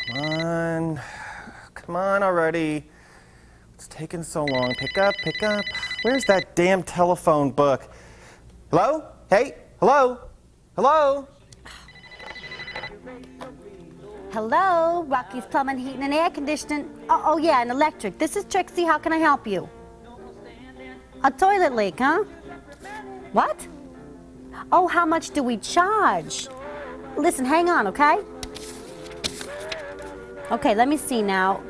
Come on. Come on already. It's taking so long. Pick up, pick up. Where's that damn telephone book? Hello? Hey? Hello? Hello? Hello, Rocky's Plumbing, Heating, and Air Conditioning. Oh, yeah, and electric. This is Trixie. How can I help you? A toilet leak, huh? What? Oh, how much do we charge? Listen, hang on, okay? Okay, let me see now.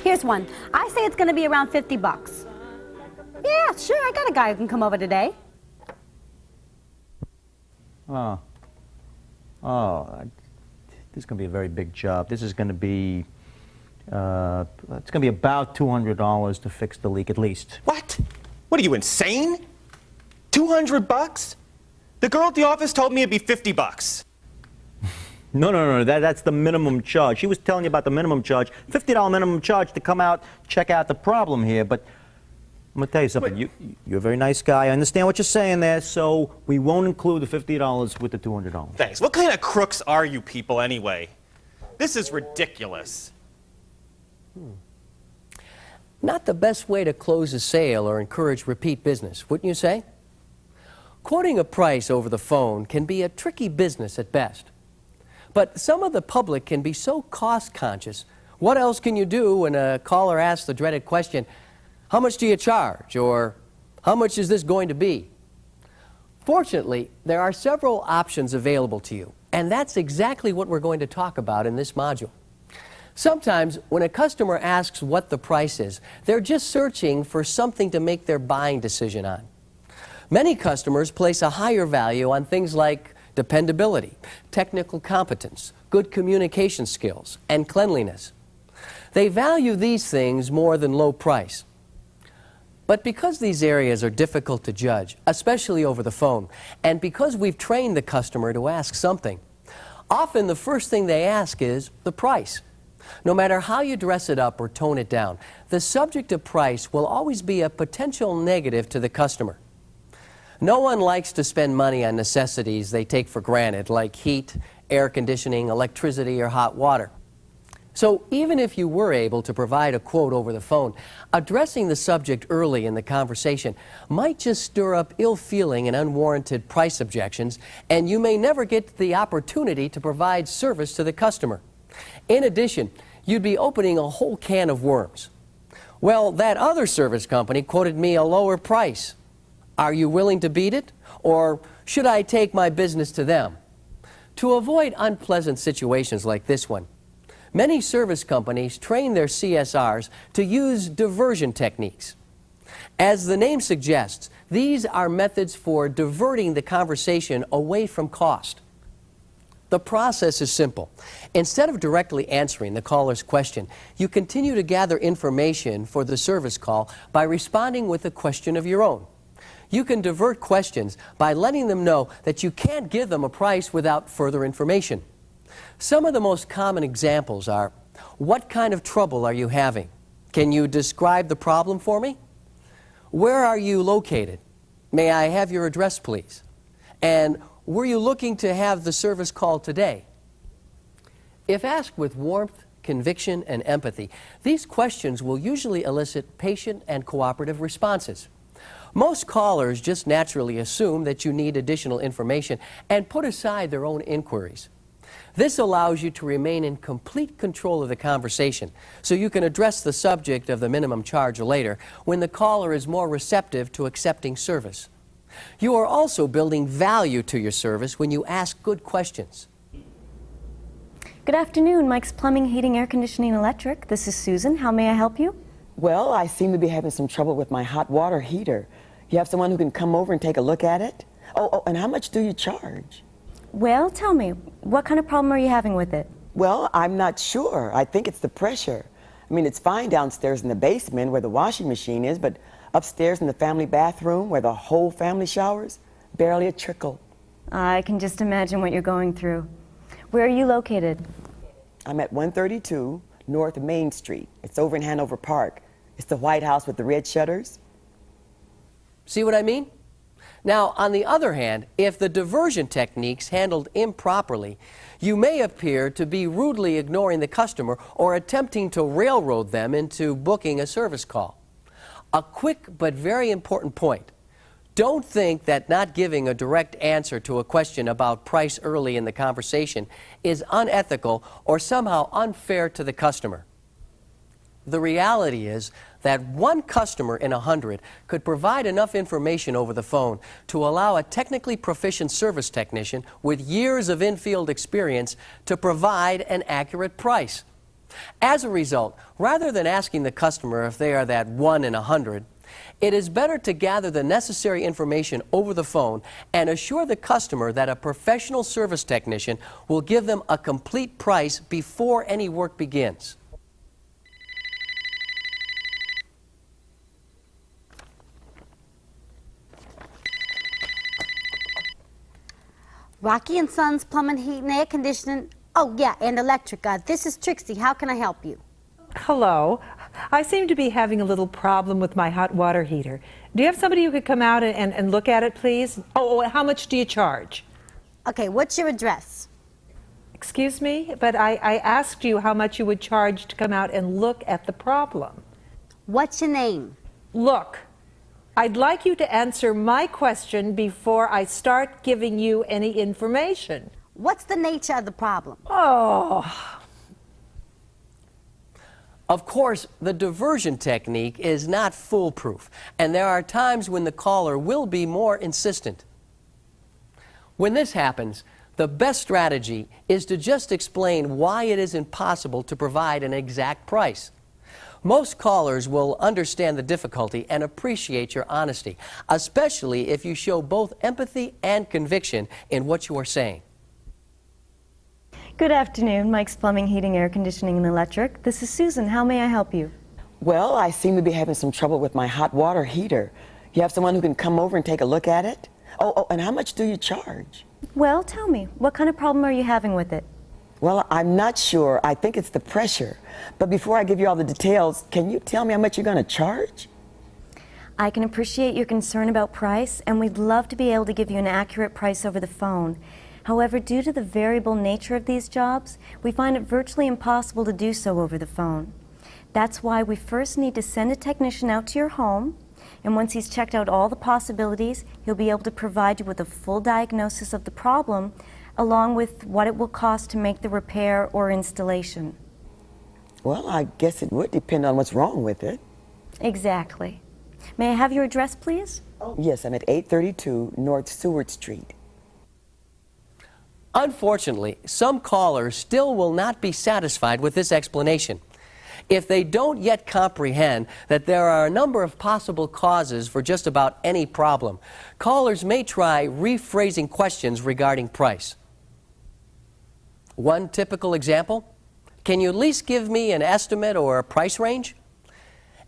Here's one. I say it's going to be around 50 bucks. Yeah, sure, I got a guy who can come over today. This is going to be a very big job. This is going to be, it's going to be about $200 to fix the leak at least. What? What are you, insane? 200 bucks? The girl at the office told me it'd be 50 bucks. No, that's the minimum charge. She was telling you about the minimum charge, $50 minimum charge to come out, check out the problem here, but I'm going to tell you something. You're a very nice guy. I understand what you're saying there, so we won't include the $50 with the $200. Thanks. What kind of crooks are you people anyway? This is ridiculous. Not the best way to close a sale or encourage repeat business, wouldn't you say? Quoting a price over the phone can be a tricky business at best. But some of the public can be so cost conscious. What else can you do when a caller asks the dreaded question, how much do you charge? Or how much is this going to be? Fortunately, there are several options available to you, and that's exactly what we're going to talk about in this module. Sometimes when a customer asks what the price is, they're just searching for something to make their buying decision on. Many customers place a higher value on things like dependability, technical competence, good communication skills, and cleanliness. They value these things more than low price. But because these areas are difficult to judge, especially over the phone, and because we've trained the customer to ask something, often the first thing they ask is the price. No matter how you dress it up or tone it down, the subject of price will always be a potential negative to the customer. No one likes to spend money on necessities they take for granted, like heat, air conditioning, electricity, or hot water. So even if you were able to provide a quote over the phone, addressing the subject early in the conversation might just stir up ill feeling and unwarranted price objections, and you may never get the opportunity to provide service to the customer. In addition, you'd be opening a whole can of worms. Well, that other service company quoted me a lower price. Are you willing to beat it? Or should I take my business to them? To avoid unpleasant situations like this one, many service companies train their CSRs to use diversion techniques. As the name suggests, these are methods for diverting the conversation away from cost. The process is simple. Instead of directly answering the caller's question, you continue to gather information for the service call by responding with a question of your own. You can divert questions by letting them know that you can't give them a price without further information. Some of the most common examples are, what kind of trouble are you having? Can you describe the problem for me? Where are you located? May I have your address, please? And were you looking to have the service call today? If asked with warmth, conviction, and empathy, these questions will usually elicit patient and cooperative responses. Most callers just naturally assume that you need additional information and put aside their own inquiries. This allows you to remain in complete control of the conversation, so you can address the subject of the minimum charge later when the caller is more receptive to accepting service. You are also building value to your service when you ask good questions. Good afternoon, Mike's Plumbing, Heating, Air Conditioning, Electric. This is Susan. How may I help you? Well, I seem to be having some trouble with my hot water heater. You have someone who can come over and take a look at it? Oh, and how much do you charge? Well, tell me, what kind of problem are you having with it? Well, I'm not sure. I think it's the pressure. I mean, it's fine downstairs in the basement where the washing machine is, but upstairs in the family bathroom where the whole family showers, barely a trickle. I can just imagine what you're going through. Where are you located? I'm at 132 North Main Street. It's over in Hanover Park. It's the White House with the red shutters. See what I mean? Now, on the other hand, if the diversion technique's handled improperly, you may appear to be rudely ignoring the customer or attempting to railroad them into booking a service call. A quick but very important point. Don't think that not giving a direct answer to a question about price early in the conversation is unethical or somehow unfair to the customer. The reality is that one customer in 100 could provide enough information over the phone to allow a technically proficient service technician with years of in-field experience to provide an accurate price. As a result, rather than asking the customer if they are that 1 in 100, it is better to gather the necessary information over the phone and assure the customer that a professional service technician will give them a complete price before any work begins. Rocky and Sons Plumbing, Heat, and Air Conditioning. Oh, yeah, and electric. This is Trixie. How can I help you? Hello. I seem to be having a little problem with my hot water heater. Do you have somebody who could come out and look at it, please? Oh, how much do you charge? Okay, what's your address? Excuse me, but I asked you how much you would charge to come out and look at the problem. What's your name? Look, I'd like you to answer my question before I start giving you any information. What's the nature of the problem? Oh. Of course, the diversion technique is not foolproof, and there are times when the caller will be more insistent. When this happens, the best strategy is to just explain why it is impossible to provide an exact price. Most callers will understand the difficulty and appreciate your honesty, especially if you show both empathy and conviction in what you are saying. Good afternoon, Mike's Plumbing, Heating, Air Conditioning, and Electric. This is Susan. How may I help you? Well, I seem to be having some trouble with my hot water heater. You have someone who can come over and take a look at it? Oh, and how much do you charge? Well, tell me, what kind of problem are you having with it? Well, I'm not sure. I think it's the pressure. But before I give you all the details, can you tell me how much you're going to charge? I can appreciate your concern about price, and we'd love to be able to give you an accurate price over the phone. However, due to the variable nature of these jobs, we find it virtually impossible to do so over the phone. That's why we first need to send a technician out to your home, and once he's checked out all the possibilities, he'll be able to provide you with a full diagnosis of the problem, along with what it will cost to make the repair or installation. Well, I guess it would depend on what's wrong with it. Exactly. May I have your address, please? Yes, I'm at 832 North Seward Street. Unfortunately, some callers still will not be satisfied with this explanation. If they don't yet comprehend that there are a number of possible causes for just about any problem, callers may try rephrasing questions regarding price. One typical example, can you at least give me an estimate or a price range?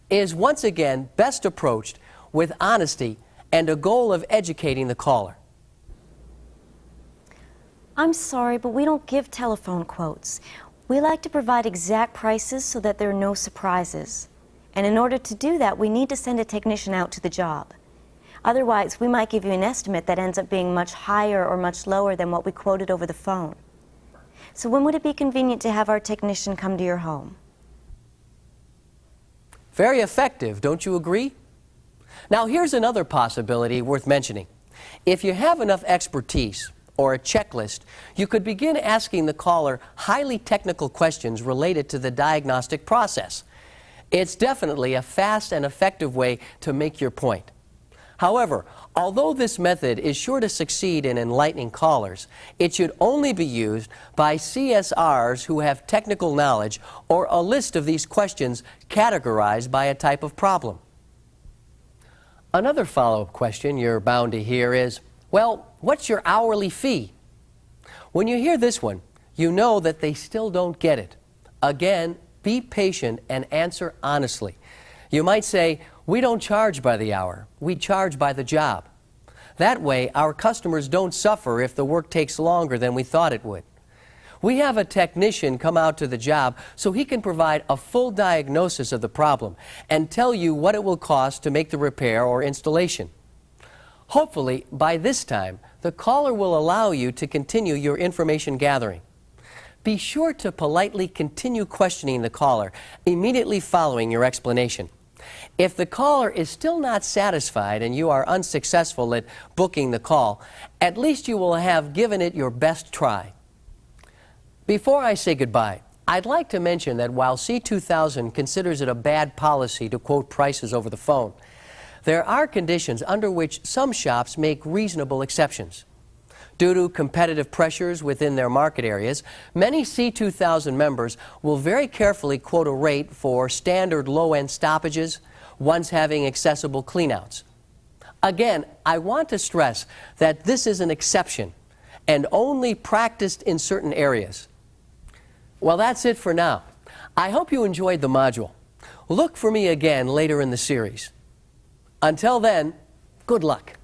Is once again best approached with honesty and a goal of educating the caller. I'm sorry, but we don't give telephone quotes. We like to provide exact prices so that there are no surprises. And in order to do that, we need to send a technician out to the job. Otherwise, we might give you an estimate that ends up being much higher or much lower than what we quoted over the phone. So when would it be convenient to have our technician come to your home? Very effective, don't you agree? Now here's another possibility worth mentioning. If you have enough expertise or a checklist, you could begin asking the caller highly technical questions related to the diagnostic process. It's definitely a fast and effective way to make your point. However, although this method is sure to succeed in enlightening callers, it should only be used by CSRs who have technical knowledge or a list of these questions categorized by a type of problem. Another follow-up question you're bound to hear is, well, what's your hourly fee? When you hear this one, you know that they still don't get it. Again, be patient and answer honestly. You might say, we don't charge by the hour, we charge by the job. That way, our customers don't suffer if the work takes longer than we thought it would. We have a technician come out to the job so he can provide a full diagnosis of the problem and tell you what it will cost to make the repair or installation. Hopefully, by this time, the caller will allow you to continue your information gathering. Be sure to politely continue questioning the caller immediately following your explanation. If the caller is still not satisfied and you are unsuccessful at booking the call, at least you will have given it your best try. Before I say goodbye, I'd like to mention that while C2000 considers it a bad policy to quote prices over the phone, there are conditions under which some shops make reasonable exceptions. Due to competitive pressures within their market areas, many C2000 members will very carefully quote a rate for standard low-end stoppages, ones having accessible cleanouts. Again, I want to stress that this is an exception and only practiced in certain areas. Well, that's it for now. I hope you enjoyed the module. Look for me again later in the series. Until then, good luck.